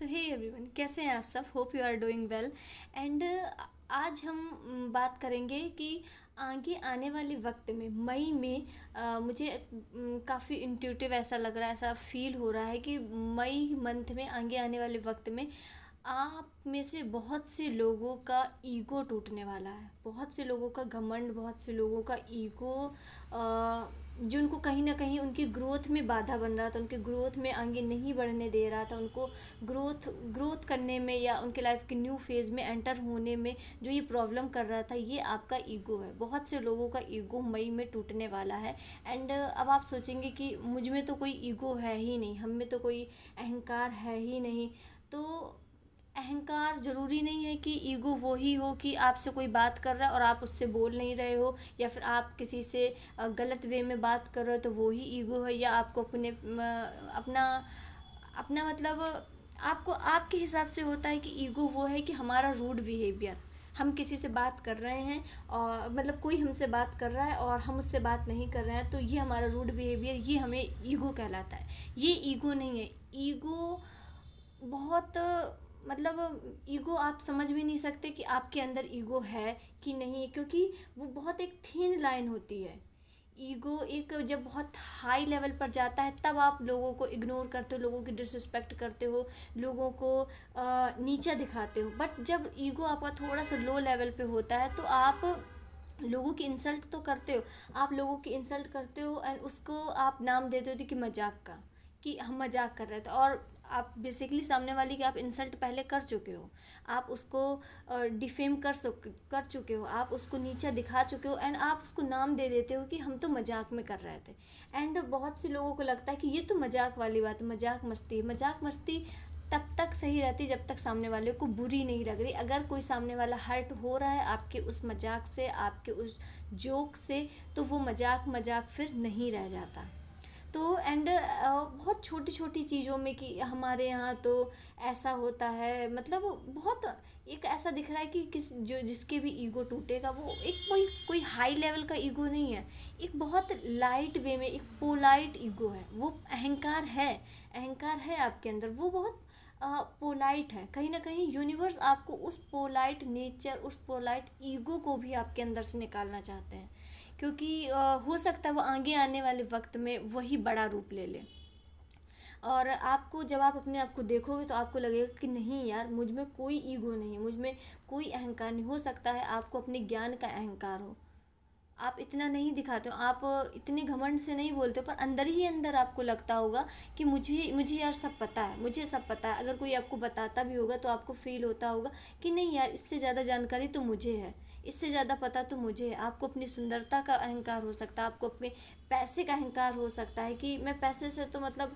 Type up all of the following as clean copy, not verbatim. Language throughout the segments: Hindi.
सो हे एवरीवन, कैसे हैं आप सब? Hope you are doing well. And आज हम बात करेंगे कि आगे आने वाले वक्त में मई में मुझे काफ़ी इंट्यूटिव ऐसा लग रहा है, ऐसा फील हो रहा है कि मई मंथ में आगे आने वाले वक्त में आप में से बहुत से लोगों का ईगो टूटने वाला है। बहुत से लोगों का घमंड, बहुत से लोगों का ईगो जो उनको कहीं ना कहीं उनकी ग्रोथ में बाधा बन रहा था, उनके ग्रोथ में आगे नहीं बढ़ने दे रहा था, उनको ग्रोथ करने में या उनके लाइफ के न्यू फेज़ में एंटर होने में जो ये प्रॉब्लम कर रहा था, ये आपका ईगो है। बहुत से लोगों का ईगो मई में टूटने वाला है। एंड अब आप सोचेंगे कि मुझ में तो कोई ईगो है ही नहीं, हम में तो कोई अहंकार है ही नहीं। तो अहंकार ज़रूरी नहीं है कि ईगो वो ही हो कि आपसे कोई बात कर रहा है और आप उससे बोल नहीं रहे हो, या फिर आप किसी से गलत वे में बात कर रहे हो तो वो ही ईगो है, या आपको अपना अपना मतलब आपको आपके हिसाब से होता है कि ईगो वो है कि हमारा रूड बिहेवियर, हम किसी से बात कर रहे हैं और मतलब कोई हमसे बात कर रहा है और हम उससे बात नहीं कर रहे हैं, तो ये हमारा रूड बिहेवियर, ये हमें ईगो कहलाता है। ये ईगो नहीं है। ईगो बहुत मतलब ईगो आप समझ भी नहीं सकते कि आपके अंदर ईगो है कि नहीं है, क्योंकि वो बहुत एक थीन लाइन होती है। ईगो एक जब बहुत हाई लेवल पर जाता है तब आप लोगों को इग्नोर करते हो, लोगों की डिसरिस्पेक्ट करते हो, लोगों को नीचा दिखाते हो। बट जब ईगो आपका थोड़ा सा लो लेवल पे होता है तो आप लोगों की इंसल्ट तो करते हो, आप लोगों की इंसल्ट करते हो एंड उसको आप नाम देते हो कि मजाक का, कि हम मजाक कर रहे थे। और आप बेसिकली सामने वाले की आप इंसल्ट पहले कर चुके हो, आप उसको डिफेम कर चुके हो, आप उसको नीचा दिखा चुके हो एंड आप उसको नाम दे देते हो कि हम तो मजाक में कर रहे थे। एंड बहुत से लोगों को लगता है कि ये तो मजाक वाली बात है, मजाक मस्ती है। मजाक मस्ती तब तक सही रहती जब तक सामने वाले को बुरी नहीं लग रही। अगर कोई सामने वाला हर्ट हो रहा है आपके उस मजाक से, आपके उस जोक से, तो वो मजाक मजाक फिर नहीं रह जाता। तो एंड बहुत छोटी छोटी चीज़ों में कि हमारे यहाँ तो ऐसा होता है, मतलब बहुत एक ऐसा दिख रहा है कि किस जो जिसके भी ईगो टूटेगा वो एक कोई कोई हाई लेवल का ईगो नहीं है, एक बहुत लाइट वे में एक पोलाइट ईगो है। वो अहंकार है, अहंकार है आपके अंदर, वो बहुत पोलाइट है। कहीं ना कहीं यूनिवर्स आपको उस पोलाइट नेचर, उस पोलाइट ईगो को भी आपके अंदर से निकालना चाहते हैं, क्योंकि हो सकता है वो आगे आने वाले वक्त में वही बड़ा रूप ले ले। और आपको जब आप अपने आप को देखोगे तो आपको लगेगा कि नहीं यार, मुझ में कोई ईगो नहीं है, मुझ में कोई अहंकार नहीं। हो सकता है आपको अपने ज्ञान का अहंकार हो, आप इतना नहीं दिखाते हो, आप इतने घमंड से नहीं बोलते हो, पर अंदर ही अंदर आपको लगता होगा कि मुझे मुझे यार सब पता है, मुझे सब पता है। अगर कोई आपको बताता भी होगा तो आपको फील होता होगा कि नहीं यार, इससे ज़्यादा जानकारी तो मुझे है, इससे ज़्यादा पता तो मुझे है। आपको अपनी सुंदरता का अहंकार हो सकता है, आपको अपने पैसे का अहंकार हो सकता है कि मैं पैसे से तो मतलब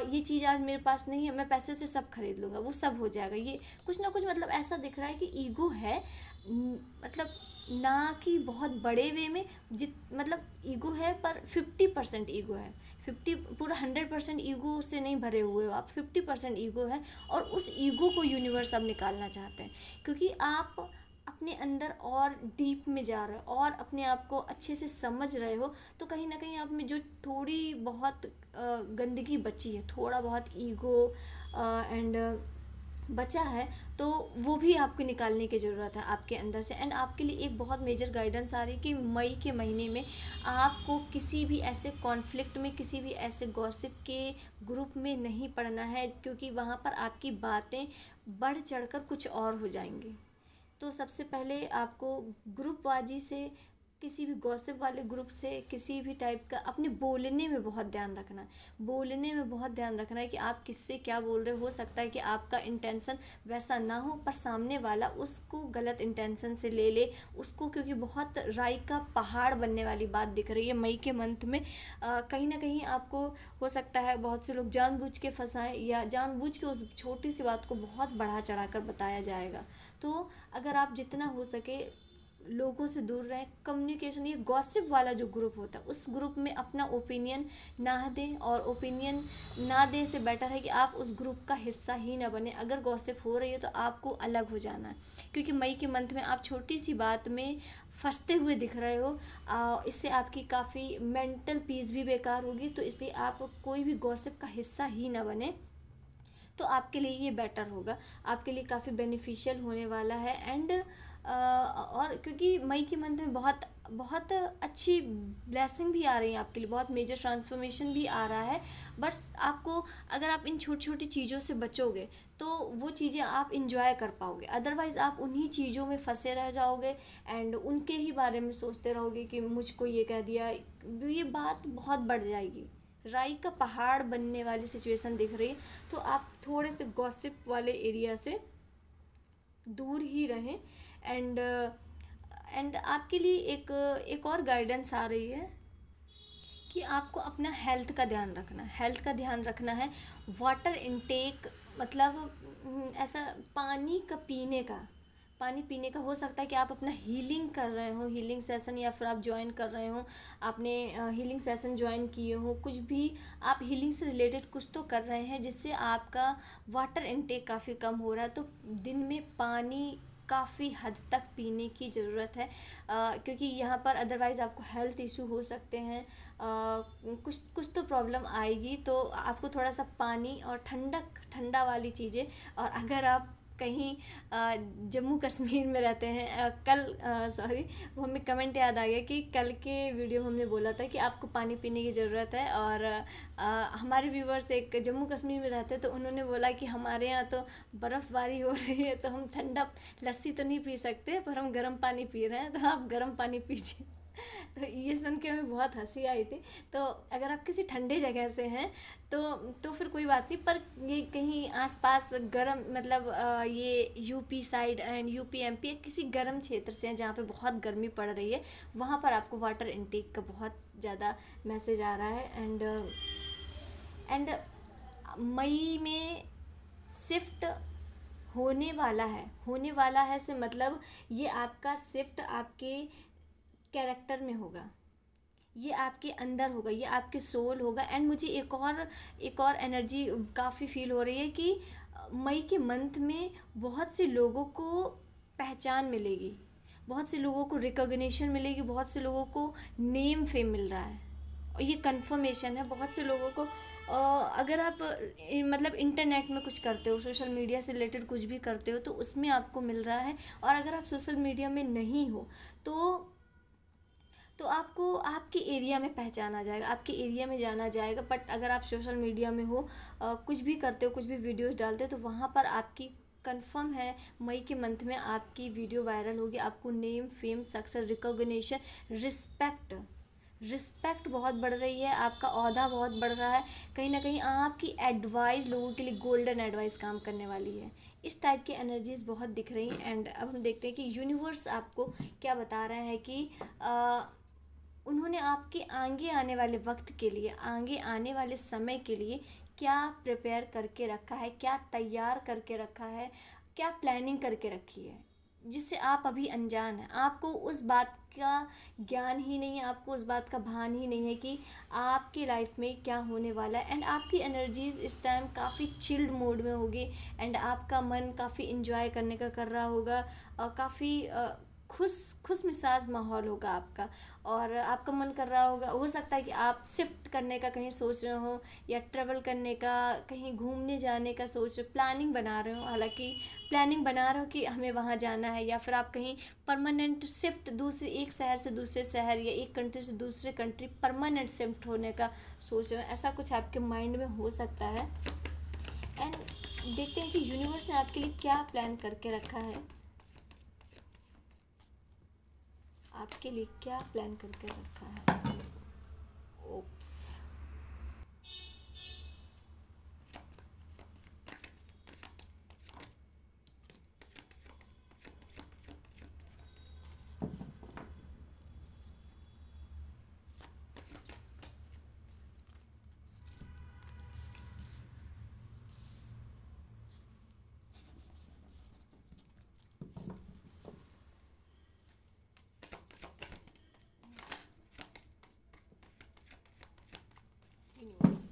ये चीज़ आज मेरे पास नहीं है, मैं पैसे से सब खरीद लूँगा, वो सब हो जाएगा। ये कुछ ना कुछ मतलब ऐसा दिख रहा है कि ईगो है। मतलब ना कि बहुत बड़े वे में, जित मतलब ईगो है पर 50% ईगो है। 50 पूरा 100% ईगो से नहीं भरे हुए हो आप, 50% ईगो है। और उस ईगो को यूनिवर्स अब निकालना चाहते हैं, क्योंकि आप अपने अंदर और डीप में जा रहे हो और अपने आप को अच्छे से समझ रहे हो। तो कहीं ना कहीं आप में जो थोड़ी बहुत गंदगी बची है, थोड़ा बहुत ईगो एंड बचा है, तो वो भी आपको निकालने की ज़रूरत है आपके अंदर से। एंड आपके लिए एक बहुत मेजर गाइडेंस आ रही है कि मई के महीने में आपको किसी भी ऐसे कॉन्फ्लिक्ट में, किसी भी ऐसे गॉसिप के ग्रुप में नहीं पड़ना है, क्योंकि वहाँ पर आपकी बातें बढ़ चढ़कर कुछ और हो जाएंगी। तो सबसे पहले आपको ग्रुपबाजी से, किसी भी गॉसिप वाले ग्रुप से, किसी भी टाइप का, अपने बोलने में बहुत ध्यान रखना है। बोलने में बहुत ध्यान रखना है कि आप किससे क्या बोल रहे हो सकता है कि आपका इंटेंशन वैसा ना हो, पर सामने वाला उसको गलत इंटेंशन से ले ले उसको, क्योंकि बहुत राई का पहाड़ बनने वाली बात दिख रही है मई के मंथ में। कहीं ना कहीं आपको हो सकता है बहुत से लोग जानबूझ के फंसाएं, या जानबूझ के उस छोटी सी बात को बहुत बढ़ा चढ़ा कर बताया जाएगा। तो अगर आप जितना हो सके लोगों से दूर रहें। कम्युनिकेशन, ये गॉसिप वाला जो ग्रुप होता है उस ग्रुप में अपना ओपिनियन ना दें, और ओपिनियन ना दें से बेटर है कि आप उस ग्रुप का हिस्सा ही ना बने। अगर गॉसिप हो रही है तो आपको अलग हो जाना है, क्योंकि मई के मंथ में आप छोटी सी बात में फंसते हुए दिख रहे हो। इससे आपकी काफ़ी मेंटल पीस भी बेकार होगी, तो इसलिए आप कोई भी गॉसिप का हिस्सा ही ना बने। तो आपके लिए ये बेटर होगा, आपके लिए काफ़ी बेनिफिशियल होने वाला है। एंड और क्योंकि मई के मंथ में बहुत बहुत अच्छी ब्लेसिंग भी आ रही है आपके लिए, बहुत मेजर ट्रांसफॉर्मेशन भी आ रहा है। बस आपको, अगर आप इन छोटी छोटी चीज़ों से बचोगे तो वो चीज़ें आप इंजॉय कर पाओगे, अदरवाइज़ आप उन्हीं चीज़ों में फंसे रह जाओगे एंड उनके ही बारे में सोचते रहोगे कि मुझको ये कह दिया, ये बात बहुत बढ़ जाएगी, राई का पहाड़ बनने वाली सिचुएशन दिख रही है। तो आप थोड़े से गॉसिप वाले एरिया से दूर ही रहें। एंड एंड आपके लिए एक और गाइडेंस आ रही है कि आपको अपना हेल्थ का ध्यान रखना है, हेल्थ का ध्यान रखना है। वाटर इनटेक मतलब ऐसा पानी पीने का हो सकता है कि आप अपना हीलिंग कर रहे हो, हीलिंग सेशन, या फिर आप ज्वाइन कर रहे हो, आपने हीलिंग सेशन ज्वाइन किए हो, कुछ भी आप हीलिंग से रिलेटेड कुछ तो कर रहे हैं जिससे आपका वाटर इनटेक काफ़ी कम हो रहा है। तो दिन में पानी काफ़ी हद तक पीने की ज़रूरत है, क्योंकि यहाँ पर अदरवाइज़ आपको हेल्थ इशू हो सकते हैं, कुछ कुछ तो प्रॉब्लम आएगी। तो आपको थोड़ा सा पानी और ठंडा वाली चीज़ें, और अगर आप कहीं जम्मू कश्मीर में रहते हैं, सॉरी, वो हमें कमेंट याद आ गया कि कल के वीडियो में हमने बोला था कि आपको पानी पीने की ज़रूरत है, और हमारे व्यूवर्स एक जम्मू कश्मीर में रहते हैं तो उन्होंने बोला कि हमारे यहाँ तो बर्फ़बारी हो रही है तो हम ठंडा लस्सी तो नहीं पी सकते, पर हम गर्म पानी पी रहे हैं, तो आप गर्म पानी पीजिए। तो ये सुन के हमें बहुत हंसी आई थी। तो अगर आप किसी ठंडे जगह से हैं तो फिर कोई बात नहीं, पर ये कहीं आसपास गर्म मतलब ये UP side and UP MP किसी गर्म क्षेत्र से हैं जहाँ पे बहुत गर्मी पड़ रही है, वहाँ पर आपको वाटर इनटेक का बहुत ज़्यादा मैसेज आ रहा है। एंड मई में शिफ्ट होने वाला है से मतलब ये आपका शिफ्ट आपके कैरेक्टर में होगा, ये आपके अंदर होगा, ये आपके सोल होगा। एंड मुझे एक और एनर्जी काफ़ी फील हो रही है कि मई के मंथ में बहुत से लोगों को पहचान मिलेगी, बहुत से लोगों को रिकॉग्निशन मिलेगी, बहुत से लोगों को नेम फेम मिल रहा है, और ये कंफर्मेशन है बहुत से लोगों को। अगर आप मतलब इंटरनेट में कुछ करते हो, सोशल मीडिया से रिलेटेड कुछ भी करते हो तो उसमें आपको मिल रहा है, और अगर आप सोशल मीडिया में नहीं हो तो आपको आपके एरिया में पहचाना जाएगा, आपके एरिया में जाना जाएगा। बट अगर आप सोशल मीडिया में हो, कुछ भी करते हो, कुछ भी वीडियोस डालते हो, तो वहाँ पर आपकी कंफर्म है मई के मंथ में आपकी वीडियो वायरल होगी, आपको name fame success recognition respect बहुत बढ़ रही है, आपका ओहदा बहुत बढ़ रहा है, कहीं ना कहीं आपकी एडवाइस लोगों के लिए गोल्डन एडवाइस काम करने वाली है। इस टाइप की एनर्जीज बहुत दिख रही हैं। एंड अब हम देखते हैं कि यूनिवर्स आपको क्या बता रहे हैं कि उन्होंने आपके आगे आने वाले वक्त के लिए, आगे आने वाले समय के लिए क्या प्रिपेयर करके रखा है, क्या तैयार करके रखा है, क्या प्लानिंग करके रखी है, जिससे आप अभी अनजान हैं, आपको उस बात का ज्ञान ही नहीं है, आपको उस बात का भान ही नहीं है कि आपकी लाइफ में क्या होने वाला है। एंड आपकी एनर्जीज इस टाइम काफ़ी चिल्ड मोड में होगी, एंड आपका मन काफ़ी इंजॉय करने का कर रहा होगा, काफ़ी खुश मिजाज माहौल होगा आपका, और आपका मन कर रहा होगा, हो सकता है कि आप शिफ्ट करने का कहीं सोच रहे हो, या ट्रेवल करने का, कहीं घूमने जाने का सोच रहे हो, प्लानिंग बना रहे हो, हालांकि प्लानिंग बना रहे हो कि हमें वहाँ जाना है, या फिर आप कहीं परमानेंट शिफ्ट दूसरे एक शहर से दूसरे शहर, या एक कंट्री से दूसरे कंट्री परमानेंट शिफ्ट होने का सोच रहे हो, ऐसा कुछ आपके माइंड में हो सकता है। एंड देखते हैं कि यूनिवर्स ने आपके लिए क्या प्लान करके रखा है, आपके लिए क्या प्लान करके रखा है। ओप्स, यूनिवर्स,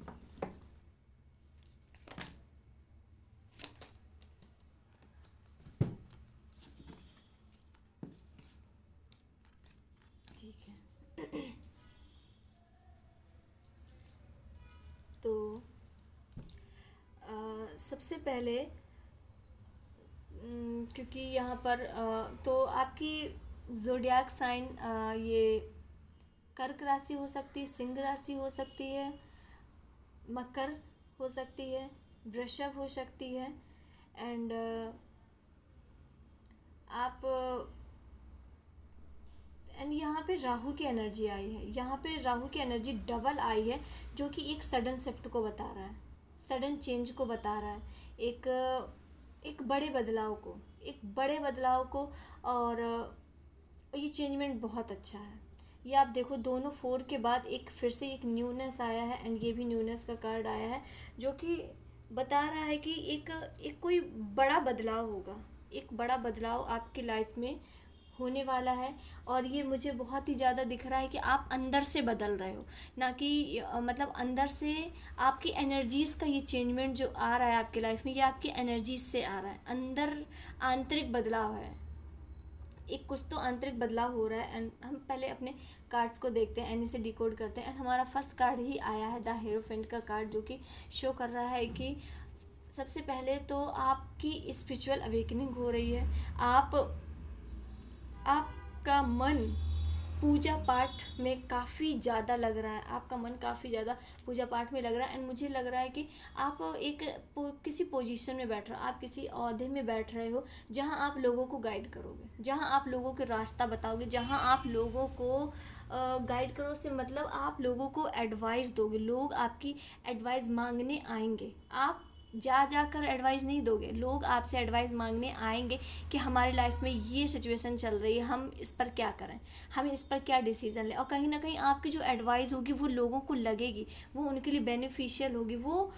ठीक है। तो सबसे पहले क्योंकि यहाँ पर तो आपकी ज़ोडियाक साइन ये कर्क राशि हो सकती है, सिंह राशि हो सकती है, मकर हो सकती है, वृषभ हो सकती है। एंड आप एंड यहाँ पे राहु की एनर्जी आई है, यहाँ पे राहु की एनर्जी डबल आई है, जो कि एक सडन शिफ्ट को बता रहा है, सडन चेंज को बता रहा है, एक एक बड़े बदलाव को, एक बड़े बदलाव को। और ये चेंजमेंट बहुत अच्छा है। ये आप देखो, दोनों 4 के बाद एक फिर से एक न्यूनेस आया है, एंड ये भी न्यूनेस का कार्ड आया है, जो कि बता रहा है कि एक कोई बड़ा बदलाव होगा, एक बड़ा बदलाव आपकी लाइफ में होने वाला है। और ये मुझे बहुत ही ज़्यादा दिख रहा है कि आप अंदर से बदल रहे हो, ना कि मतलब अंदर से आपकी एनर्जीज़ का ये चेंजमेंट जो आ रहा है आपकी लाइफ में, ये आपकी एनर्जीज से आ रहा है, अंदर आंतरिक बदलाव है, एक कुछ तो आंतरिक बदलाव हो रहा है। एंड हम पहले अपने कार्ड्स को देखते हैं एंड इसे डिकोड करते हैं। एंड हमारा फर्स्ट कार्ड ही आया है द हेरोफेंट का कार्ड, जो कि शो कर रहा है कि सबसे पहले तो आपकी स्पिरिचुअल अवेकनिंग हो रही है। आपका मन पूजा पाठ में काफ़ी ज़्यादा लग रहा है, आपका मन काफ़ी ज़्यादा पूजा पाठ में लग रहा है। एंड मुझे लग रहा है कि आप किसी पोजीशन में बैठ रहे हो, आप किसी ओहदे में बैठ रहे हो, जहां आप लोगों को गाइड करोगे, जहां आप लोगों को रास्ता बताओगे, जहां आप लोगों को गाइड करो से मतलब आप लोगों को एडवाइस दोगे, लोग आपकी एडवाइस मांगने आएंगे। आप जा कर एडवाइस नहीं दोगे, लोग आपसे एडवाइस मांगने आएंगे कि हमारी लाइफ में ये सिचुएशन चल रही है, हम इस पर क्या करें, हम इस पर क्या डिसीज़न लें। और कहीं ना कहीं आपकी जो एडवाइस होगी वो लोगों को लगेगी, वो उनके लिए बेनिफिशियल होगी, वो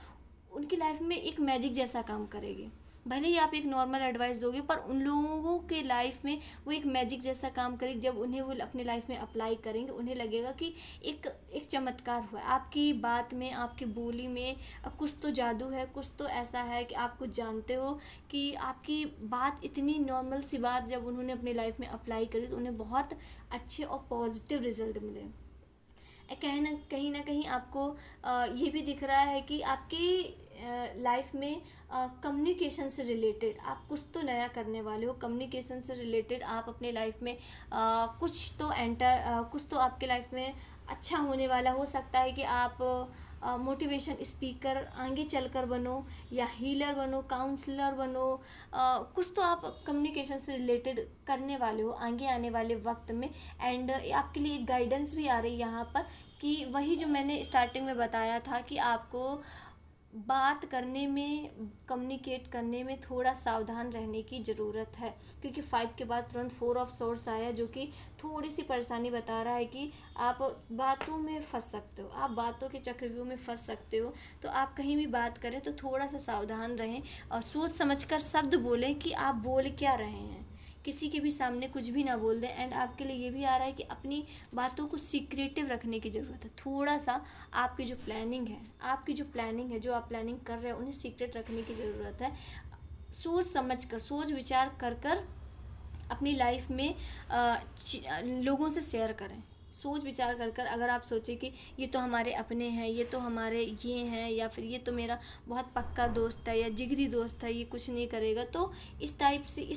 उनकी लाइफ में एक मैजिक जैसा काम करेगी। भले ही आप एक नॉर्मल एडवाइस दोगे, पर उन लोगों के लाइफ में वो एक मैजिक जैसा काम करेगी। जब उन्हें वो अपने लाइफ में अप्लाई करेंगे, उन्हें लगेगा कि एक चमत्कार हुआ है आपकी बात में, आपकी बोली में कुछ तो जादू है, कुछ तो ऐसा है कि आप कुछ जानते हो कि आपकी बात, इतनी नॉर्मल सी बात जब उन्होंने अपनी लाइफ में अप्लाई करी तो उन्हें बहुत अच्छे और पॉजिटिव रिजल्ट मिले। कहीं ना कहीं आपको ये भी दिख रहा है कि आपकी लाइफ में कम्युनिकेशन से रिलेटेड आप कुछ तो नया करने वाले हो। कम्युनिकेशन से रिलेटेड आप अपने लाइफ में कुछ तो आपके लाइफ में अच्छा होने वाला। हो सकता है कि आप मोटिवेशन स्पीकर आगे चलकर बनो, या हीलर बनो, काउंसलर बनो, कुछ तो आप कम्युनिकेशन से रिलेटेड करने वाले हो आगे आने वाले वक्त में। एंड आपके लिए एक गाइडेंस भी आ रही है यहाँ पर कि वही जो मैंने स्टार्टिंग में बताया था कि आपको बात करने में, कम्युनिकेट करने में थोड़ा सावधान रहने की ज़रूरत है, क्योंकि 5 के बाद तुरंत 4 ऑफ सोर्स आया, जो कि थोड़ी सी परेशानी बता रहा है कि आप बातों में फंस सकते हो, आप बातों के चक्रव्यूह में फंस सकते हो। तो आप कहीं भी बात करें तो थोड़ा सा सावधान रहें और सोच समझकर शब्द बोलें कि आप बोल क्या रहे हैं, किसी के भी सामने कुछ भी ना बोल दें। एंड आपके लिए ये भी आ रहा है कि अपनी बातों को सीक्रेटिव रखने की ज़रूरत है। थोड़ा सा आपकी जो प्लानिंग है, जो आप प्लानिंग कर रहे हैं, उन्हें सीक्रेट रखने की ज़रूरत है। सोच समझ कर, सोच विचार कर अपनी लाइफ में लोगों से शेयर करें। सोच विचार कर अगर आप सोचें कि ये तो हमारे अपने हैं, ये तो हमारे ये हैं, या फिर ये तो मेरा बहुत पक्का दोस्त है या जिगरी दोस्त है, ये कुछ नहीं करेगा, तो इस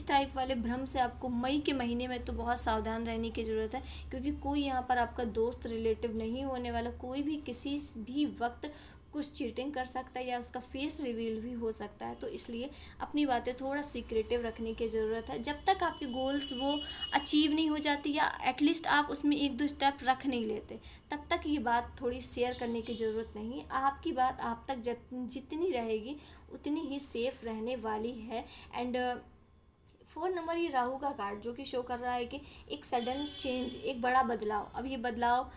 टाइप वाले भ्रम से आपको मई के महीने में तो बहुत सावधान रहने की ज़रूरत है। क्योंकि कोई यहाँ पर आपका दोस्त रिलेटिव नहीं होने वाला, कोई भी किसी भी वक्त कुछ चीटिंग कर सकता है या उसका फेस रिवील भी हो सकता है। तो इसलिए अपनी बातें थोड़ा सीक्रेटिव रखने की ज़रूरत है। जब तक आपके गोल्स वो अचीव नहीं हो जाती, या एटलीस्ट आप उसमें 1-2 स्टेप रख नहीं लेते, तब तक ये बात थोड़ी शेयर करने की ज़रूरत नहीं है। आपकी बात आप तक जितनी रहेगी उतनी ही सेफ रहने वाली है। एंड 4 नंबर ये राहु का कार्ड, जो कि शो कर रहा है कि एक सडन चेंज, एक बड़ा बदलाव। अब ये बदलाव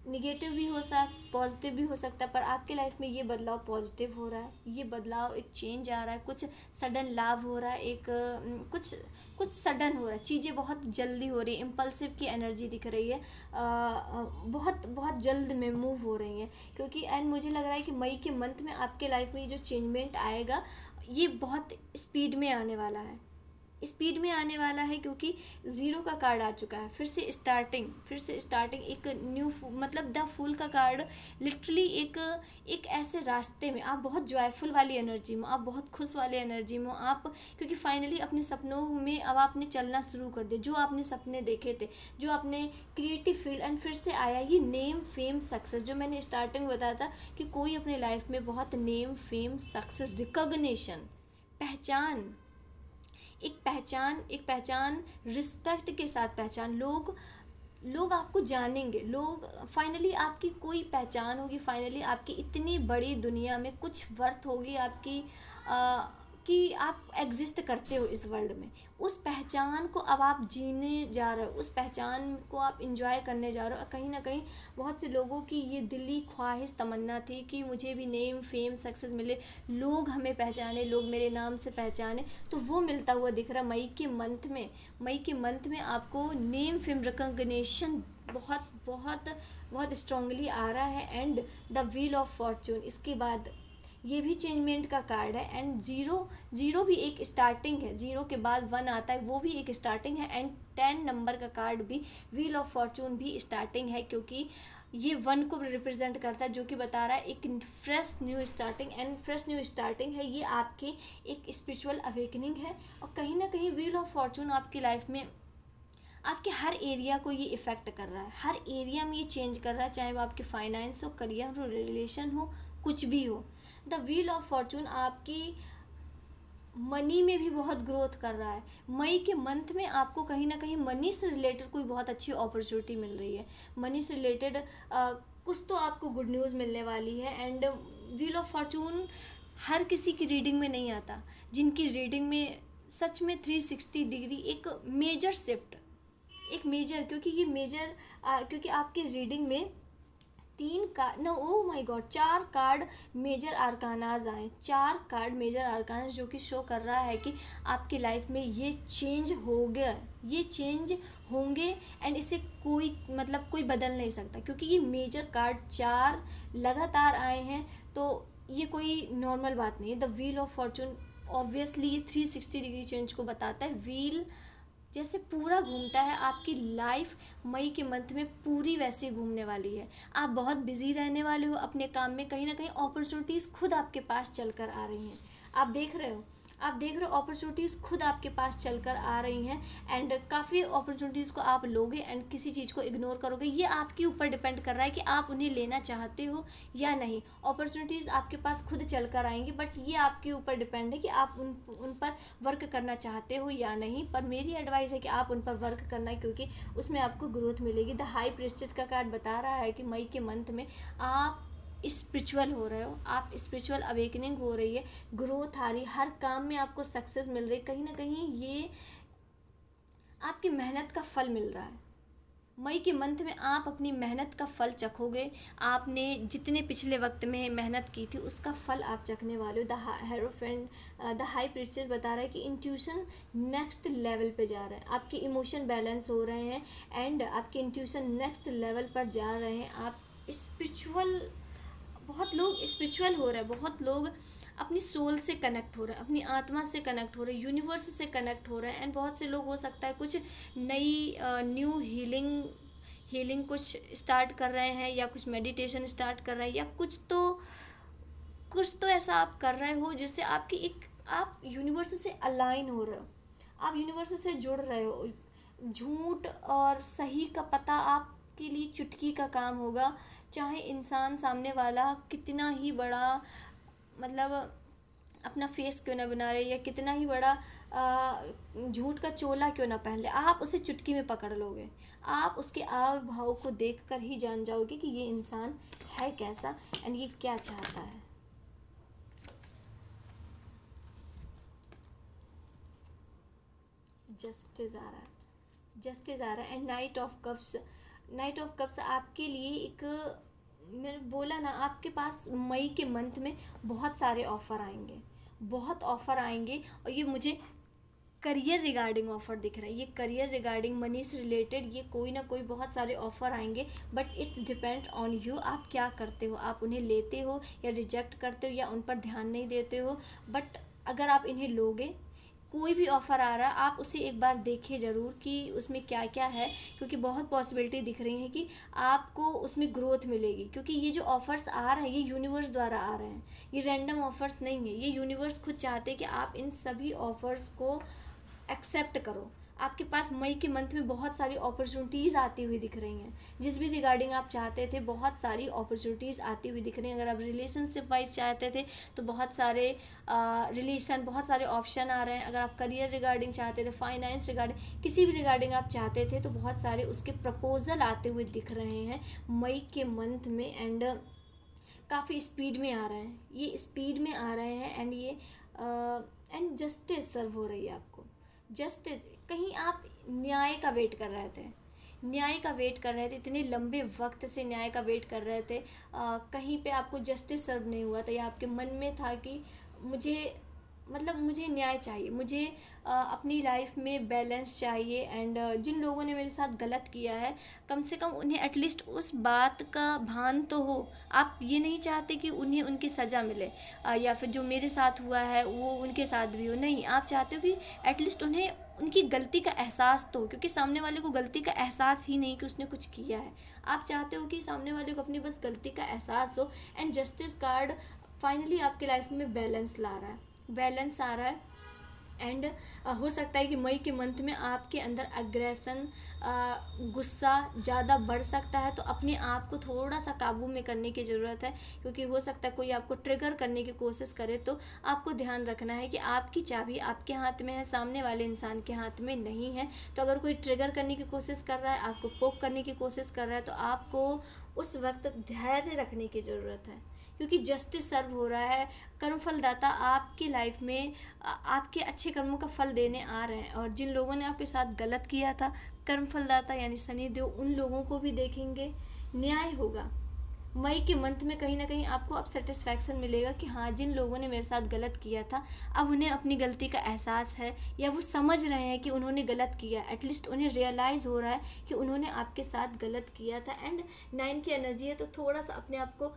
निगेटिव भी हो सकता, पॉजिटिव भी हो सकता है, पर आपके लाइफ में ये बदलाव पॉजिटिव हो रहा है। ये बदलाव, एक चेंज आ रहा है, कुछ सडन लाभ हो रहा है, एक कुछ सडन हो रहा है, चीज़ें बहुत जल्दी हो रही है, इम्पल्सिव की एनर्जी दिख रही है, बहुत बहुत जल्द में मूव हो रही है। क्योंकि एंड मुझे लग रहा है कि मई के मंथ में आपके लाइफ में ये जो चेंजमेंट आएगा, ये बहुत स्पीड में आने वाला है, स्पीड में आने वाला है क्योंकि ज़ीरो का कार्ड आ चुका है। फिर से स्टार्टिंग एक न्यू मतलब द फूल का कार्ड लिटरली एक ऐसे रास्ते में आप बहुत जॉयफुल वाली एनर्जी में, आप बहुत खुश वाली एनर्जी में आप, क्योंकि फाइनली अपने सपनों में अब आपने चलना शुरू कर दिया। जो आपने सपने देखे थे, जो आपने क्रिएटिव फील्ड, एंड फिर से आया ये नेम फेम सक्सेस, जो मैंने स्टार्टिंग में बताया था कि कोई अपने लाइफ में बहुत नेम फेम सक्सेस, रिकॉग्निशन, पहचान, एक पहचान रिस्पेक्ट के साथ पहचान, लोग लोग आपको जानेंगे, लोग फाइनली आपकी कोई पहचान होगी, फाइनली आपकी इतनी बड़ी दुनिया में कुछ वर्थ होगी आपकी, कि आप एग्जिस्ट करते हो इस वर्ल्ड में। उस पहचान को अब आप जीने जा रहे हो, उस पहचान को आप इंजॉय करने जा रहे हो। कहीं ना कहीं बहुत से लोगों की ये दिली ख्वाहिश तमन्ना थी कि मुझे भी नेम फेम सक्सेस मिले, लोग हमें पहचाने, लोग मेरे नाम से पहचाने, तो वो मिलता हुआ दिख रहा। मई के मंथ में आपको नेम फेम रिकॉग्निशन बहुत बहुत बहुत स्ट्रांगली आ रहा है। And the wheel of Fortune, इसके बाद ये भी चेंजमेंट का कार्ड है। एंड जीरो भी एक स्टार्टिंग है, जीरो के बाद वन आता है, वो भी एक स्टार्टिंग है। एंड 10 नंबर का कार्ड भी, व्हील ऑफ फॉर्चून भी स्टार्टिंग है, क्योंकि ये वन को रिप्रेजेंट करता है, जो कि बता रहा है एक fresh new starting. And fresh new starting है, ये आपकी एक स्पिरिचुअल अवेकनिंग है। और कहीं ना कहीं व्हील ऑफ फॉर्चून आपकी लाइफ में आपके हर एरिया को ये इफ़ेक्ट कर रहा है, हर एरिया में ये चेंज कर रहा है, चाहे वो आपके फाइनेंस हो, करियर हो, रिलेशन हो, कुछ भी हो। द व्हील ऑफ फॉर्चून आपकी मनी में भी बहुत ग्रोथ कर रहा है। मई के मंथ में आपको कहीं ना कहीं मनी से रिलेटेड कोई बहुत अच्छी अपॉर्चुनिटी मिल रही है, मनी से रिलेटेड कुछ तो आपको गुड न्यूज़ मिलने वाली है। एंड व्हील ऑफ फॉर्चून हर किसी की रीडिंग में नहीं आता, जिनकी रीडिंग में सच में 360 डिग्री एक मेजर शिफ्ट, एक मेजर, क्योंकि ये मेजर क्योंकि आपके रीडिंग में 3 card, no oh my God, 4 card major arcanas आए, 4 कार्ड मेजर आर्कानाज, जो कि शो कर रहा है कि आपकी लाइफ में ये चेंज हो गया, ये चेंज होंगे। एंड इसे कोई बदल नहीं सकता, क्योंकि ये मेजर कार्ड 4 लगातार आए हैं, तो ये कोई नॉर्मल बात नहीं है। The wheel of Fortune obviously ये 360 डिग्री चेंज को बताता है। व्हील जैसे पूरा घूमता है, आपकी लाइफ मई के मंथ में पूरी वैसे घूमने वाली है। आप बहुत बिजी रहने वाले हो अपने काम में, कहीं ना कहीं अपॉर्चुनिटीज़ खुद आपके पास चल कर आ रही हैं। आप देख रहे हो अपॉर्चुनिटीज़ खुद आपके पास चल कर आ रही हैं। एंड काफ़ी अपॉर्चुनिटीज़ को आप लोगे एंड किसी चीज़ को इग्नोर करोगे, ये आपके ऊपर डिपेंड कर रहा है कि आप उन्हें लेना चाहते हो या नहीं। अपॉर्चुनिटीज़ आपके पास खुद चल कर आएंगी, बट ये आपके ऊपर डिपेंड है कि आप उन पर वर्क करना चाहते हो या नहीं। पर मेरी एडवाइस है कि आप उन पर वर्क करना है, क्योंकि उसमें आपको ग्रोथ मिलेगी। द हाई प्रीस्टेस का कार्ड बता रहा है कि मई के मंथ में आप स्पिरिचुअल हो रहे हो, आप स्पिरिचुअल अवेकनिंग हो रही है, ग्रोथ आ रही, हर काम में आपको सक्सेस मिल रही। कहीं ना कहीं ये आपकी मेहनत का फल मिल रहा है। मई के मंथ में आप अपनी मेहनत का फल चखोगे। आपने जितने पिछले वक्त में मेहनत की थी उसका फल आप चखने वाले हो। The hierophant, the high priestess बता रहा है कि इंट्यूशन नेक्स्ट लेवल पे जा रहा है, आपके इमोशन बैलेंस हो रहे हैं एंड आपके इंट्यूशन नेक्स्ट लेवल पर जा रहे हैं। आप स्पिरिचुअल, बहुत लोग स्पिरिचुअल हो रहे हैं, बहुत लोग अपनी सोल से कनेक्ट हो रहे हैं, अपनी आत्मा से कनेक्ट हो रहे हैं, यूनिवर्स से कनेक्ट हो रहे हैं। एंड बहुत से लोग हो सकता है कुछ नई न्यू हीलिंग कुछ स्टार्ट कर रहे हैं, या कुछ मेडिटेशन स्टार्ट कर रहे हैं, या कुछ तो ऐसा आप कर रहे हो जिससे आप यूनिवर्स से अलाइन हो रहे हो, आप यूनिवर्स से जुड़ रहे हो। झूठ और सही का पता आपके लिए चुटकी का काम होगा, चाहे इंसान सामने वाला कितना ही बड़ा मतलब अपना फेस क्यों ना बना रहे, या कितना ही बड़ा झूठ का चोला क्यों ना पहन ले, आप उसे चुटकी में पकड़ लोगे। आप उसके आव भाव को देखकर ही जान जाओगे कि ये इंसान है कैसा एंड ये क्या चाहता है। जस्टिस आ रहा है एंड नाइट ऑफ कप्स आपके लिए एक, मैंने बोला ना, आपके पास मई के मंथ में बहुत सारे ऑफ़र आएंगे, बहुत ऑफ़र आएंगे। और ये मुझे करियर रिगार्डिंग ऑफ़र दिख रहा है, ये करियर रिगार्डिंग मनी से रिलेटेड ये कोई ना कोई बहुत सारे ऑफ़र आएंगे। But it's depend on you, आप क्या करते हो, आप उन्हें लेते हो या रिजेक्ट करते हो या उन पर ध्यान नहीं देते हो। बट अगर आप इन्हें लोगे, कोई भी ऑफ़र आ रहा है आप उसे एक बार देखिए ज़रूर कि उसमें क्या क्या है, क्योंकि बहुत पॉसिबिलिटी दिख रही है कि आपको उसमें ग्रोथ मिलेगी। क्योंकि ये जो ऑफ़र्स आ रहे हैं ये यूनिवर्स द्वारा आ रहे हैं, ये रैंडम ऑफ़र्स नहीं है, ये यूनिवर्स खुद चाहते हैं कि आप इन सभी ऑफ़र्स को एक्सेप्ट करो। आपके पास मई के मंथ में बहुत सारी अपॉर्चुनिटीज़ आती हुई दिख रही हैं, जिस भी रिगार्डिंग आप चाहते थे बहुत सारी अपॉर्चुनिटीज़ आती हुई दिख रही हैं। अगर आप रिलेशनशिप वाइज चाहते थे तो बहुत सारे बहुत सारे ऑप्शन आ रहे हैं। अगर आप करियर रिगार्डिंग चाहते थे, फाइनेंस रिगार्डिंग, किसी भी रिगार्डिंग आप चाहते थे तो बहुत सारे उसके प्रपोजल आते हुए दिख रहे हैं मई के मंथ में। एंड काफ़ी स्पीड में आ रहे हैं, ये स्पीड में आ रहे हैं। एंड ये एंड जस्टिस सर्व हो रही है आपको। जस्टिस, कहीं आप न्याय का वेट कर रहे थे, न्याय का वेट कर रहे थे, इतने लंबे वक्त से न्याय का वेट कर रहे थे, कहीं पे आपको जस्टिस सर्व नहीं हुआ था, या आपके मन में था कि मुझे मुझे न्याय चाहिए, मुझे अपनी लाइफ में बैलेंस चाहिए। एंड जिन लोगों ने मेरे साथ गलत किया है कम से कम उन्हें एटलीस्ट उस बात का भान तो हो। आप ये नहीं चाहते कि उन्हें उनकी सज़ा मिले, या फिर जो मेरे साथ हुआ है वो उनके साथ भी हो, नहीं, आप चाहते हो कि एटलीस्ट उन्हें उनकी गलती का एहसास तो हो, क्योंकि सामने वाले को गलती का एहसास ही नहीं कि उसने कुछ किया है। आप चाहते हो कि सामने वाले को अपनी बस गलती का एहसास हो। एंड जस्टिस कार्ड फाइनली आपके लाइफ में बैलेंस ला रहा है, बैलेंस आ रहा है। एंड हो सकता है कि मई के मंथ में आपके अंदर अग्रेशन, गुस्सा ज़्यादा बढ़ सकता है, तो अपने आप को थोड़ा सा काबू में करने की ज़रूरत है। क्योंकि हो सकता है कोई आपको ट्रिगर करने की कोशिश करे, तो आपको ध्यान रखना है कि आपकी चाबी आपके हाथ में है, सामने वाले इंसान के हाथ में नहीं है। तो अगर कोई ट्रिगर करने की कोशिश कर रहा है, आपको पोक करने की कोशिश कर रहा है, तो आपको उस वक्त धैर्य रखने की ज़रूरत है, क्योंकि जस्टिस सर्व हो रहा है। कर्मफलदाता आपकी लाइफ में आपके अच्छे कर्मों का फल देने आ रहे हैं। और जिन लोगों ने आपके साथ गलत किया था, कर्मफलदाता यानी शनिदेव उन लोगों को भी देखेंगे, न्याय होगा। मई के मंथ में कहीं ना कहीं आपको अब सेटिस्फैक्शन मिलेगा कि हाँ, जिन लोगों ने मेरे साथ गलत किया था अब उन्हें अपनी गलती का एहसास है, या वो समझ रहे हैं कि उन्होंने गलत किया, एटलीस्ट उन्हें रियलाइज़ हो रहा है कि उन्होंने आपके साथ गलत किया था। एंड 9 की एनर्जी है, तो थोड़ा सा अपने आप को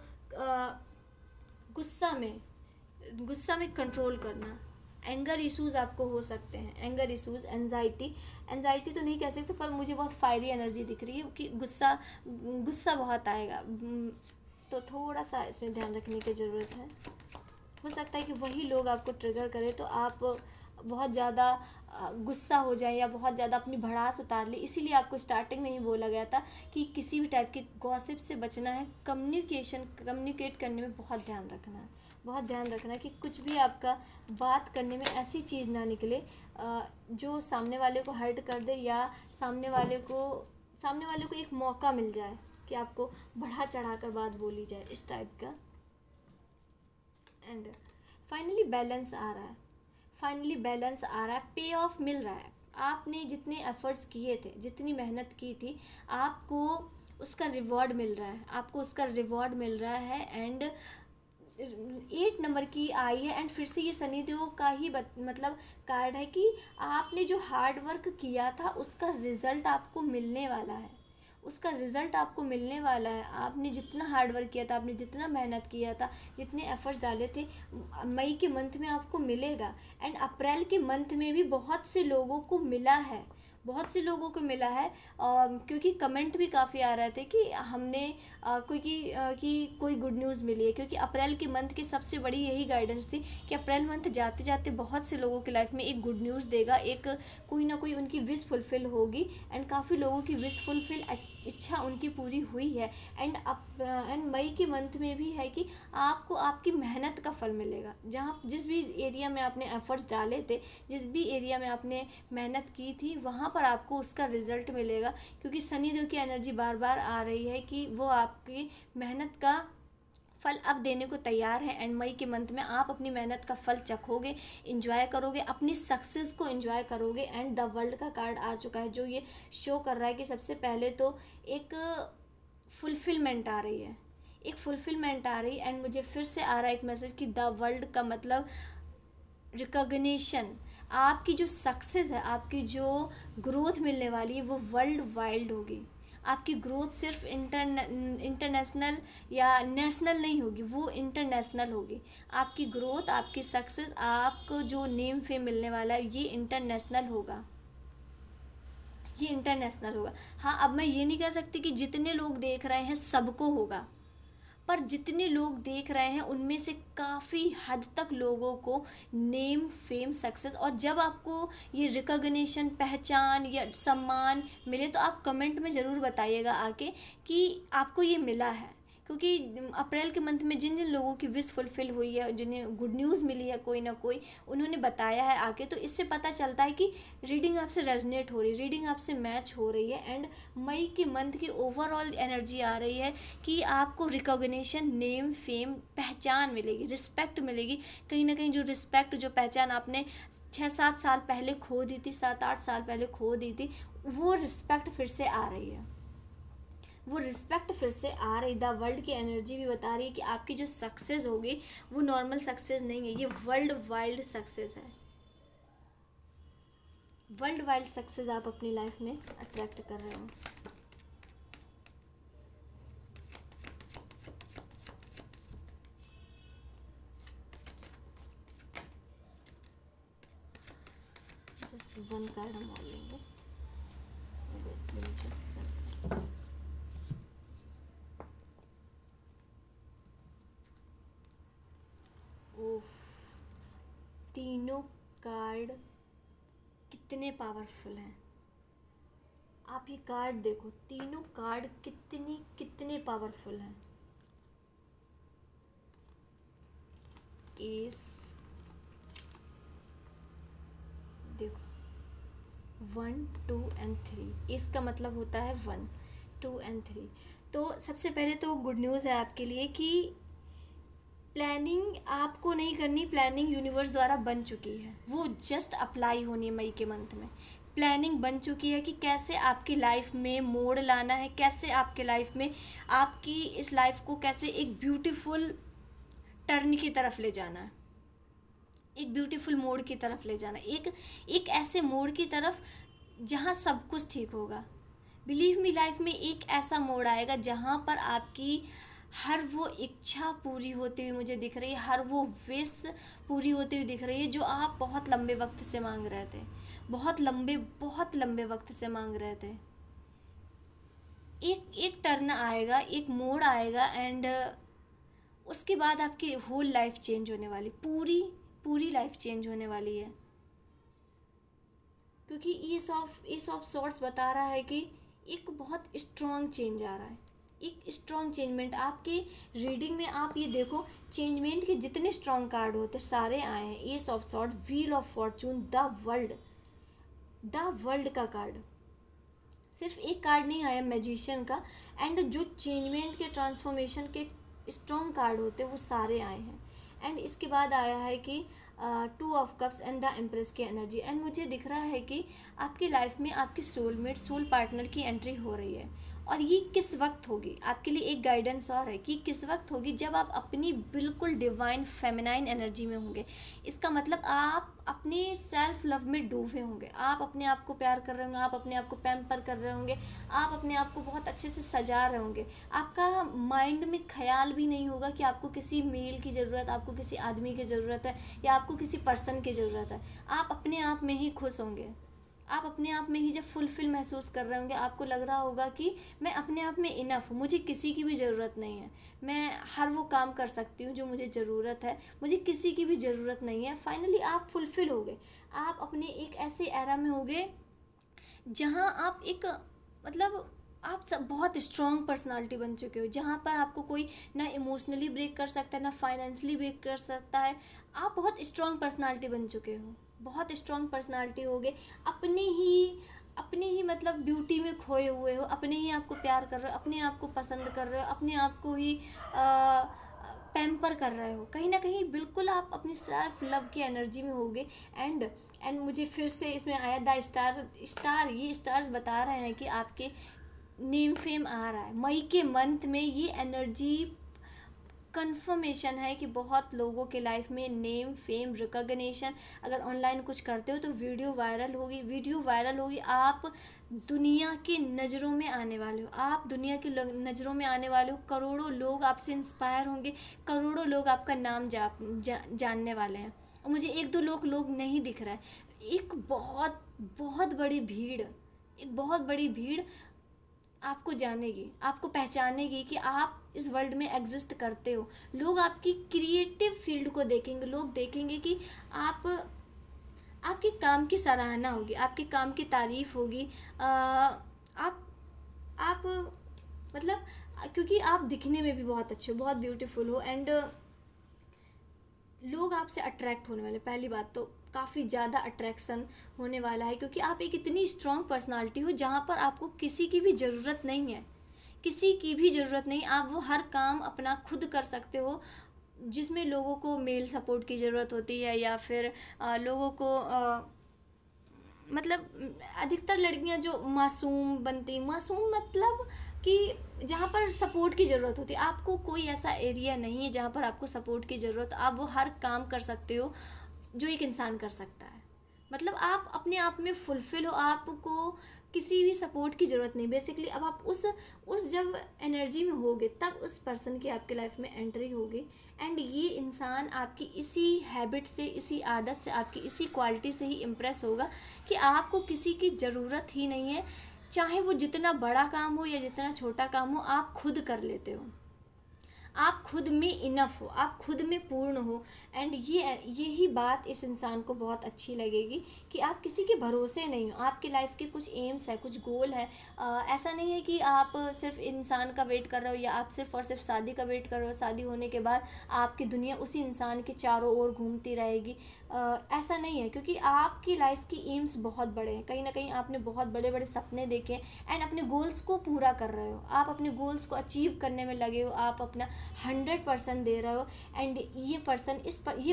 गुस्सा में कंट्रोल करना। एंगर इश्यूज़ आपको हो सकते हैं, एंगर इश्यूज़, एंजाइटी तो नहीं कह सकते, पर मुझे बहुत फायरी एनर्जी दिख रही है कि गुस्सा बहुत आएगा। तो थोड़ा सा इसमें ध्यान रखने की ज़रूरत है। हो सकता है कि वही लोग आपको ट्रिगर करें तो आप बहुत ज़्यादा गुस्सा हो जाए या बहुत ज़्यादा अपनी भड़ास उतार ले। इसीलिए आपको स्टार्टिंग में ही बोला गया था कि किसी भी टाइप के गॉसिप से बचना है, कम्युनिकेट करने में बहुत ध्यान रखना है, बहुत ध्यान रखना है कि कुछ भी आपका बात करने में ऐसी चीज़ ना निकले जो सामने वाले को हर्ट कर दे, या सामने वाले को एक मौका मिल जाए कि आपको बढ़ा चढ़ा कर बात बोली जाए, इस टाइप का। एंड फाइनली बैलेंस आ रहा है, पे ऑफ मिल रहा है। आपने जितने एफर्ट्स किए थे, जितनी मेहनत की थी, आपको उसका रिवॉर्ड मिल रहा है। एंड 8 नंबर की आई है। एंड फिर से ये शनिदेव का ही कार्ड है कि आपने जो हार्ड वर्क किया था उसका रिजल्ट आपको मिलने वाला है। आपने जितना हार्ड वर्क किया था, आपने जितना मेहनत किया था, जितने एफर्ट्स डाले थे, मई के मंथ में आपको मिलेगा। एंड अप्रैल के मंथ में भी बहुत से लोगों को मिला है, क्योंकि कमेंट भी काफ़ी आ रहे थे कि हमने कोई गुड न्यूज़ मिली है। क्योंकि अप्रैल के मंथ की सबसे बड़ी यही गाइडेंस थी कि अप्रैल मंथ जाते जाते बहुत से लोगों की लाइफ में एक गुड न्यूज़ देगा, एक कोई ना कोई उनकी विश फुलफ़िल होगी। एंड काफ़ी लोगों की विश फुलफ़िल, इच्छा उनकी पूरी हुई है। एंड मई के मंथ में भी है कि आपको आपकी मेहनत का फल मिलेगा। जहाँ जिस भी एरिया में आपने एफर्ट्स डाले थे, जिस भी एरिया में आपने मेहनत की थी, वहाँ पर आपको उसका रिजल्ट मिलेगा। क्योंकि शनिदेव की एनर्जी बार बार आ रही है कि वो आपकी मेहनत का फल अब देने को तैयार है। एंड मई के मंथ में आप अपनी मेहनत का फल चखोगे, इंजॉय करोगे, अपनी सक्सेस को इंजॉय करोगे। एंड द वर्ल्ड का कार्ड आ चुका है, जो ये शो कर रहा है कि सबसे पहले तो एक फुलफिलमेंट आ रही है, एंड मुझे फिर से आ रहा है एक मैसेज कि द वर्ल्ड का मतलब रिकॉग्निशन। आपकी जो सक्सेस है, आपकी जो ग्रोथ मिलने वाली है, वो वर्ल्ड वाइड होगी। आपकी ग्रोथ सिर्फ इंटरनेशनल या नेशनल नहीं होगी, वो इंटरनेशनल होगी। आपकी ग्रोथ, आपकी सक्सेस, आपको जो नेम फेम मिलने वाला है ये इंटरनेशनल होगा, ये इंटरनेशनल होगा। हाँ, अब मैं ये नहीं कह सकती कि जितने लोग देख रहे हैं सबको होगा, पर जितने लोग देख रहे हैं उनमें से काफ़ी हद तक लोगों को नेम फेम सक्सेस, और जब आपको ये रिकॉग्निशन, पहचान या सम्मान मिले तो आप कमेंट में ज़रूर बताइएगा आके कि आपको ये मिला है। क्योंकि अप्रैल के मंथ में जिन जिन लोगों की विश फुलफिल हुई है, जिन्हें गुड न्यूज़ मिली है कोई ना कोई, उन्होंने बताया है आके, तो इससे पता चलता है कि रीडिंग आपसे रेजोनेट हो रही है, रीडिंग आपसे मैच हो रही है। एंड मई के मंथ की ओवरऑल एनर्जी आ रही है कि आपको रिकॉग्निशन, नेम फेम, पहचान मिलेगी, रिस्पेक्ट मिलेगी। कहीं ना कहीं जो रिस्पेक्ट, जो पहचान आपने 6-7 साल पहले खो दी थी, 7-8 साल पहले खो दी थी, वो रिस्पेक्ट फिर से आ रही है, वो रिस्पेक्ट फिर से आ रही। द वर्ल्ड की एनर्जी भी बता रही है कि आपकी जो सक्सेस होगी वो नॉर्मल सक्सेस नहीं है, ये वर्ल्ड वाइड सक्सेस है। वर्ल्ड वाइड सक्सेस आप अपनी लाइफ में अट्रैक्ट कर रहे हो। जस्ट वन कार्ड हम और लेंगे। ओफ, तीनों कार्ड कितने पावरफुल हैं। आप ये कार्ड देखो, तीनों कार्ड कितने कितने पावरफुल हैं। एस, देखो 1, 2 एंड 3। इसका मतलब होता है 1, 2 एंड 3। तो सबसे पहले तो गुड न्यूज़ है आपके लिए कि प्लानिंग आपको नहीं करनी, प्लानिंग यूनिवर्स द्वारा बन चुकी है, वो जस्ट अप्लाई होनी है। मई के मंथ में प्लानिंग बन चुकी है कि कैसे आपकी लाइफ में मोड़ लाना है, कैसे आपके लाइफ में, आपकी इस लाइफ को कैसे एक ब्यूटीफुल टर्न की तरफ ले जाना है, एक ब्यूटीफुल मोड़ की तरफ ले जाना, एक ऐसे मोड़ की तरफ जहाँ सब कुछ ठीक होगा। बिलीव मी, लाइफ में एक ऐसा मोड़ आएगा जहाँ पर आपकी हर वो इच्छा पूरी होती हुई मुझे दिख रही है, हर वो विश पूरी होती हुई दिख रही है जो आप बहुत लंबे वक्त से मांग रहे थे, बहुत लंबे वक्त से मांग रहे थे। एक टर्न आएगा, एक मोड़ आएगा, एंड उसके बाद आपकी होल लाइफ चेंज होने वाली, पूरी लाइफ चेंज होने वाली है। क्योंकि एस ऑफ सॉर्ट्स बता रहा है कि एक बहुत स्ट्रॉन्ग चेंज आ रहा है, एक स्ट्रॉन्ग चेंजमेंट आपके रीडिंग में। आप ये देखो, चेंजमेंट के जितने स्ट्रॉन्ग कार्ड होते सारे आए हैं। S of sort, wheel of Fortune, the world का कार्ड, सिर्फ एक कार्ड नहीं आया मैजिशियन का। एंड जो चेंजमेंट के, ट्रांसफॉर्मेशन के स्ट्रॉन्ग कार्ड होते वो सारे आए हैं। एंड इसके बाद आया है कि 2 of cups and the empress की एनर्जी। एंड मुझे दिख रहा है कि आपकी लाइफ में आपकी सोलमेट, सोल पार्टनर की एंट्री हो रही है। और ये किस वक्त होगी, आपके लिए एक गाइडेंस और है कि किस वक्त होगी, जब आप अपनी बिल्कुल डिवाइन फेमिनाइन एनर्जी में होंगे। इसका मतलब आप अपने सेल्फ लव में डूबे होंगे, आप अपने आप को प्यार कर रहे होंगे, आप अपने आप को पैम्पर कर रहे होंगे, आप अपने आप को बहुत अच्छे से सजा रहे होंगे। आपका माइंड में ख्याल भी नहीं होगा कि आपको किसी मेल की ज़रूरत, आपको किसी आदमी की ज़रूरत है या आपको किसी पर्सन की ज़रूरत है। आप अपने आप में ही खुश होंगे, आप अपने आप में ही जब फुलफिल महसूस कर रहे होंगे, आपको लग रहा होगा कि मैं अपने आप में इनफ हूँ, मुझे किसी की भी ज़रूरत नहीं है, मैं हर वो काम कर सकती हूँ जो मुझे ज़रूरत है, मुझे किसी की भी ज़रूरत नहीं है। फाइनली आप फुलफिल हो गए, आप अपने एक ऐसे एरा में हो गए जहाँ आप एक, मतलब आप सब बहुत स्ट्रॉन्ग पर्सनालिटी बन चुके हो, जहाँ पर आपको कोई ना इमोशनली ब्रेक कर सकता है, ना फाइनेंशियली ब्रेक कर सकता है। आप बहुत स्ट्रॉन्ग पर्सनालिटी बन चुके हो, बहुत स्ट्रॉन्ग पर्सनालिटी हो गए, अपने ही मतलब ब्यूटी में खोए हुए हो, अपने ही आपको प्यार कर रहे हो, अपने आप को पसंद कर रहे हो, अपने आप को ही पैम्पर कर रहे हो। कहीं ना कहीं बिल्कुल आप अपनी सेल्फ लव की एनर्जी में होगे। एंड मुझे फिर से इसमें आया द स्टार, ये स्टार्स बता रहे हैं कि आपके नेम फेम आ रहा है। मई के मंथ में ये एनर्जी कंफर्मेशन है कि बहुत लोगों के लाइफ में नेम फेम रिकॉग्निशन, अगर ऑनलाइन कुछ करते हो तो वीडियो वायरल होगी, वीडियो वायरल होगी, आप दुनिया की नज़रों में आने वाले हो, आप दुनिया की नज़रों में आने वाले हो, करोड़ों लोग आपसे इंस्पायर होंगे, करोड़ों लोग आपका नाम जानने वाले हैं। और मुझे एक दो लोग नहीं दिख रहा है, एक बहुत बहुत बड़ी भीड़, एक बहुत बड़ी भीड़ आपको जानेगी, आपको पहचानेगी कि आप इस वर्ल्ड में एग्जिस्ट करते हो। लोग आपकी क्रिएटिव फील्ड को देखेंगे, लोग देखेंगे कि आप, आपके काम की सराहना होगी, आपके काम की तारीफ होगी। आप मतलब, क्योंकि आप दिखने में भी बहुत अच्छे हो, बहुत ब्यूटीफुल हो, एंड लोग आपसे अट्रैक्ट होने वाले। पहली बात तो काफ़ी ज़्यादा अट्रैक्शन होने वाला है, क्योंकि आप एक इतनी स्ट्रॉन्ग पर्सनालिटी हो जहाँ पर आपको किसी की भी ज़रूरत नहीं है, किसी की भी ज़रूरत नहीं। आप वो हर काम अपना खुद कर सकते हो, जिसमें लोगों को मेल सपोर्ट की ज़रूरत होती है, या फिर लोगों को मतलब अधिकतर लड़कियां जो मासूम बनती, मासूम मतलब कि जहाँ पर सपोर्ट की ज़रूरत होती है, आपको कोई ऐसा एरिया नहीं है जहाँ पर आपको सपोर्ट की ज़रूरत, आप वो हर काम कर सकते हो जो एक इंसान कर सकता है। मतलब आप अपने आप में फुलफिल हो, आपको किसी भी सपोर्ट की ज़रूरत नहीं बेसिकली। अब आप उस जब एनर्जी में होगे तब उस पर्सन की आपके लाइफ में एंट्री होगी, एंड ये इंसान आपकी इसी हैबिट से, इसी आदत से, आपकी इसी क्वालिटी से ही इम्प्रेस होगा कि आपको किसी की ज़रूरत ही नहीं है। चाहे वो जितना बड़ा काम हो या जितना छोटा काम हो, आप खुद कर लेते हो, आप खुद में इनफ हो, आप खुद में पूर्ण हो। एंड यही बात इस इंसान को बहुत अच्छी लगेगी कि आप किसी के भरोसे नहीं हो, आपकी लाइफ के कुछ एम्स है, कुछ गोल है। ऐसा नहीं है कि आप सिर्फ इंसान का वेट कर रहे हो, या आप सिर्फ और सिर्फ शादी का वेट कर रहे हो, शादी होने के बाद आपकी दुनिया उसी इंसान के चारों ओर घूमती रहेगी। ऐसा नहीं है, क्योंकि आपकी लाइफ की एम्स बहुत बड़े हैं, कहीं ना कहीं आपने बहुत बड़े बड़े सपने देखे हैं, एंड अपने गोल्स को पूरा कर रहे हो, आप अपने गोल्स को अचीव करने में लगे हो, आप अपना 100% दे रहे हो। एंड ये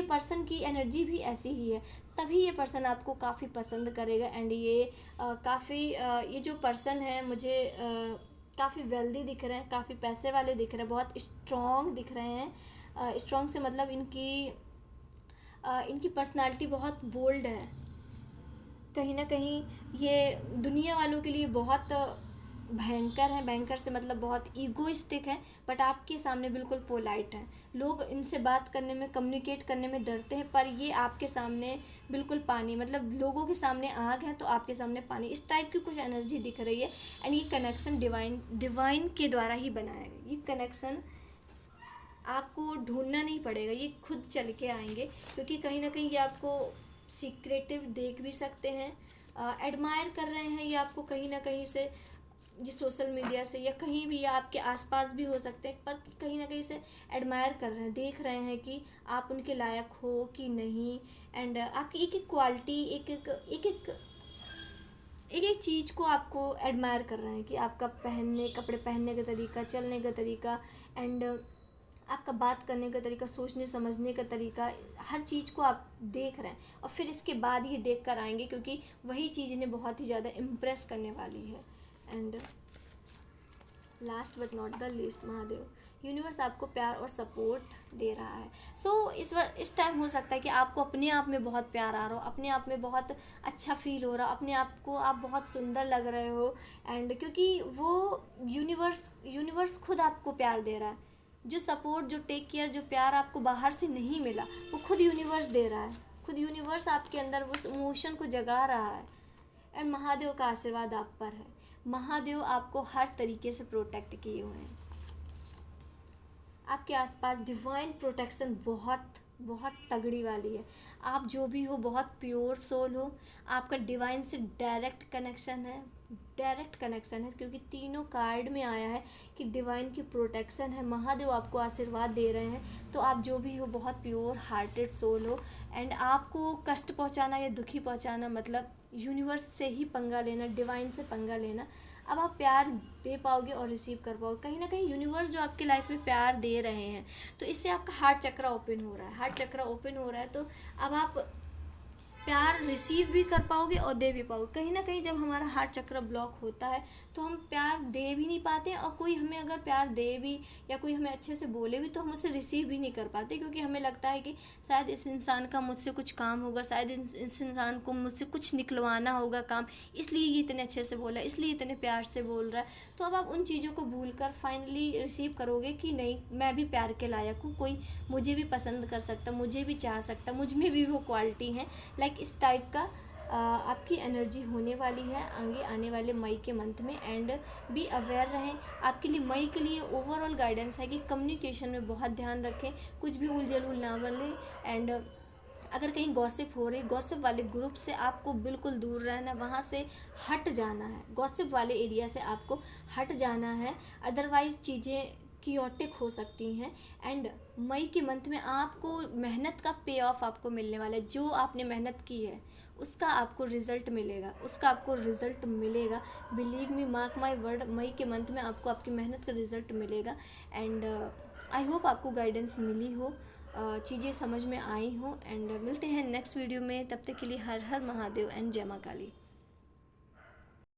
पर्सन की एनर्जी भी ऐसी ही है, तभी ये पर्सन आपको काफ़ी पसंद करेगा। एंड ये काफ़ी ये जो पर्सन है मुझे काफ़ी वेल्दी दिख रहे हैं, काफ़ी पैसे वाले दिख रहे हैं, बहुत स्ट्रॉन्ग दिख रहे हैं। स्ट्रॉन्ग से मतलब इनकी पर्सनालिटी बहुत बोल्ड है, कहीं ना कहीं ये दुनिया वालों के लिए बहुत भयंकर है। भयंकर से मतलब बहुत ईगोइस्टिक है, बट आपके सामने बिल्कुल पोलाइट है। लोग इनसे बात करने में, कम्युनिकेट करने में डरते हैं, पर ये आपके सामने बिल्कुल पानी, मतलब लोगों के सामने आग है तो आपके सामने पानी, इस टाइप की कुछ एनर्जी दिख रही है। एंड ये कनेक्शन डिवाइन के द्वारा ही बनाया गया। ये कनेक्शन आपको ढूंढना नहीं पड़ेगा, ये खुद चल के आएंगे, क्योंकि कहीं ना कहीं ये आपको सीक्रेटिव देख भी सकते हैं, एडमायर कर रहे हैं ये आपको कहीं ना कहीं से, जिस सोशल मीडिया से या कहीं भी, या आपके आसपास भी हो सकते हैं, पर कहीं ना कहीं से एडमायर कर रहे हैं, देख रहे हैं कि आप उनके लायक हो कि नहीं। एंड आपकी एक एक क्वालिटी, एक एक चीज़ को आपको एडमायर कर रहे हैं, कि आपका कपड़े पहनने का तरीका, चलने का तरीका, एंड आपका बात करने का तरीका, सोचने समझने का तरीका, हर चीज़ को आप देख रहे हैं। और फिर इसके बाद ये देख कर आएंगे, क्योंकि वही चीज़ इन्हें बहुत ही ज़्यादा इम्प्रेस करने वाली है। And last but not the least, Mahadev, universe आपको प्यार और सपोर्ट दे रहा है। सो इस टाइम हो सकता है कि आपको अपने आप में बहुत प्यार आ रहा हो, अपने आप में बहुत अच्छा फील हो रहा हो, अपने आप को आप बहुत सुंदर लग रहे हो। एंड क्योंकि वो यूनिवर्स खुद आपको प्यार दे रहा है, जो सपोर्ट, जो टेक केयर, जो प्यार आपको बाहर से नहीं मिला, वो खुद यूनिवर्स दे रहा है। खुद यूनिवर्स आपके अंदर उस इमोशन को जगा रहा है। एंड महादेव का आशीर्वाद आप पर है, महादेव आपको हर तरीके से प्रोटेक्ट किए हुए हैं। आपके आसपास डिवाइन प्रोटेक्शन बहुत बहुत तगड़ी वाली है। आप जो भी हो बहुत प्योर सोल हो, आपका डिवाइन से डायरेक्ट कनेक्शन है, क्योंकि तीनों कार्ड में आया है कि डिवाइन की प्रोटेक्शन है, महादेव आपको आशीर्वाद दे रहे हैं। तो आप जो भी हो बहुत प्योर हार्टेड सोल हो। एंड आपको कष्ट पहुंचाना या दुखी पहुंचाना मतलब यूनिवर्स से ही पंगा लेना, डिवाइन से पंगा लेना। अब आप प्यार दे पाओगे और रिसीव कर पाओगे। कहीं ना कहीं यूनिवर्स जो आपके लाइफ में प्यार दे रहे हैं, तो इससे आपका हार्ट चक्रा ओपन हो रहा है, तो अब आप प्यार रिसीव भी कर पाओगे और दे भी पाओगे। कहीं ना कहीं जब हमारा हार्ट चक्र ब्लॉक होता है तो हम प्यार दे भी नहीं पाते, और कोई हमें अगर प्यार दे भी या कोई हमें अच्छे से बोले भी तो हम उसे रिसीव भी नहीं कर पाते, क्योंकि हमें लगता है कि शायद इस इंसान का मुझसे कुछ काम होगा, शायद इस इंसान को मुझसे कुछ निकलवाना होगा काम, इसलिए ये इतने अच्छे से बोला, इसलिए इतने प्यार से बोल रहा है। तो अब आप उन चीज़ों को भूल कर फाइनली रिसीव करोगे कि नहीं, मैं भी प्यार के लायक हूँ, कोई मुझे भी पसंद कर सकता, मुझे भी चाह सकता, मुझ में भी वो क्वालिटी है। लाइक इस टाइप का आपकी एनर्जी होने वाली है आगे आने वाले मई के मंथ में। एंड बी अवेयर रहें। आपके लिए मई के लिए ओवरऑल गाइडेंस है कि कम्युनिकेशन में बहुत ध्यान रखें, कुछ भी उल जलूल ना बोलें। एंड अगर कहीं गॉसिप हो रही, गॉसिप वाले ग्रुप से आपको बिल्कुल दूर रहना, वहाँ से हट जाना है, गॉसिप वाले एरिया से आपको हट जाना है, अदरवाइज़ चीज़ें क्योटिक हो सकती हैं। एंड मई के मंथ में आपको मेहनत का पे ऑफ आपको मिलने वाला है, जो आपने मेहनत की है उसका आपको रिज़ल्ट मिलेगा, उसका आपको रिज़ल्ट मिलेगा। Believe me, mark my word, मई के मंथ में आपको आपकी मेहनत का रिज़ल्ट मिलेगा। एंड आई होप आपको गाइडेंस मिली हो, चीज़ें समझ में आई हो। एंड मिलते हैं नेक्स्ट वीडियो में, तब तक के लिए हर हर महादेव एंड जय मां काली।